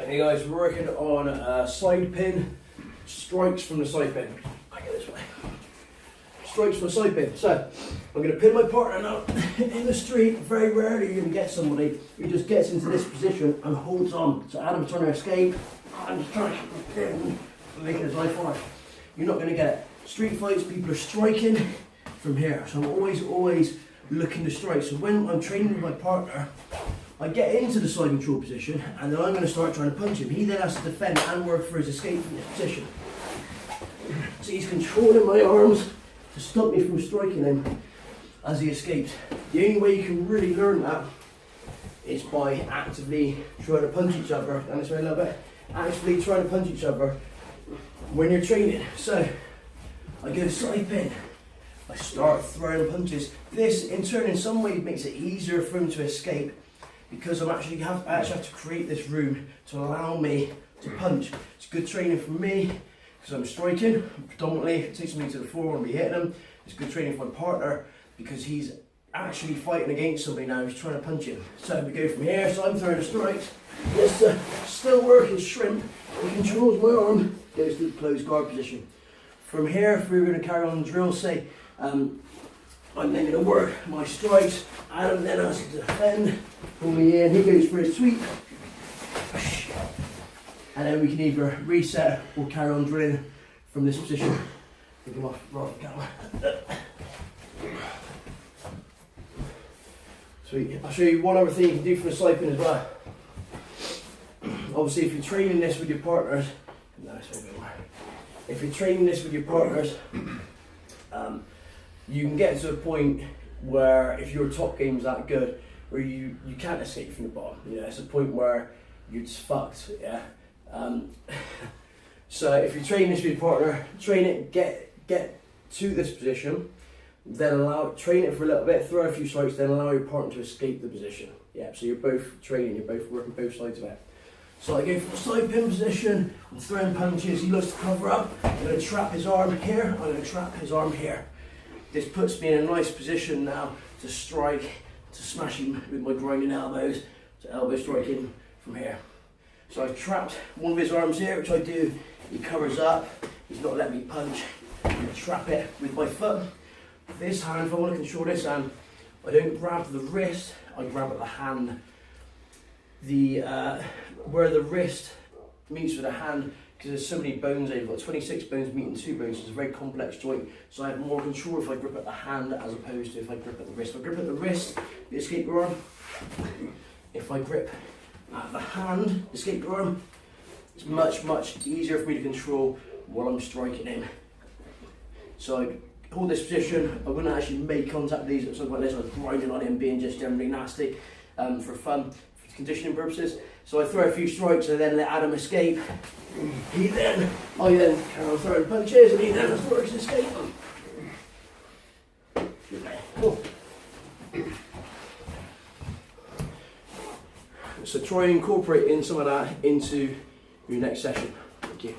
Okay guys, we're working on side pin, strikes from the side pin. I go this way. Strikes from the side pin. So, I'm going to pin my partner now in the street. Very rarely you're going to get somebody who just gets into this position and holds on. So Adam's trying to escape, I'm just trying to pin, making his life hard. You're not going to get it. Street fights, people are striking from here. So I'm always looking to strike. So when I'm training with my partner, I get into the side control position and then I'm going to start trying to punch him. He then has to defend and work for his escape from this position. So he's controlling my arms to stop me from striking him as he escapes. The only way you can really learn that is by actively trying to punch each other. And this way a little bit. Actively trying to punch each other when you're training. So I go side pin. I start throwing punches. This in turn in some ways makes it easier for him to escape, because I actually have to create this room to allow me to punch. It's good training for me because I'm striking predominantly. It takes me to the floor and be hitting him. It's good training for my partner because he's actually fighting against somebody now who's trying to punch him. So we go from here, so I'm throwing the strikes. This still working shrimp. He controls my arm, goes to the closed guard position. From here, if we were going to carry on the drill, say, I'm then going to work my strikes. Adam then has to defend. Pull me in, he goes for his sweep. And then we can either reset or carry on drilling from this position. Pick him off the camera. Sweet. I'll show you one other thing you can do from the side pin as well. Obviously, if you're training this with your partners, you can get to a point where if your top game's that good, where you can't escape from the bottom. You know, it's a point where you're just fucked. Yeah. So if you train this with your partner, train it, get to this position, then train it for a little bit, throw a few strikes, then allow your partner to escape the position. Yeah. So you're both training, you're both working both sides of it. So I go for the side pin position, I'm throwing punches, he loves to cover up, I'm going to trap his arm here, I'm going to trap his arm here. This puts me in a nice position now to strike, to smash him with my grinding elbows, to elbow striking from here. So I've trapped one of his arms here, which I do, he covers up, he's not letting me punch, I'm going to trap it with my foot. This hand, if I want to control this hand, I don't grab the wrist, I grab at the hand. Where the wrist meets with the hand, because there's so many bones there, you've got 26 bones meeting 2 bones, so it's a very complex joint, so I have more control if I grip at the hand as opposed to if I grip at the wrist. If I grip at the wrist, the escape arm. If I grip at the hand, escape arm, it's much easier for me to control while I'm striking him. So I hold this position, I wouldn't actually make contact with these, something like this, I was grinding on him, being just generally nasty for fun, for conditioning purposes. So I throw a few strikes and then let Adam escape. I then carry on throwing punches and he then has to work his escape. Cool. So try and incorporate in some of that into your next session. Thank you.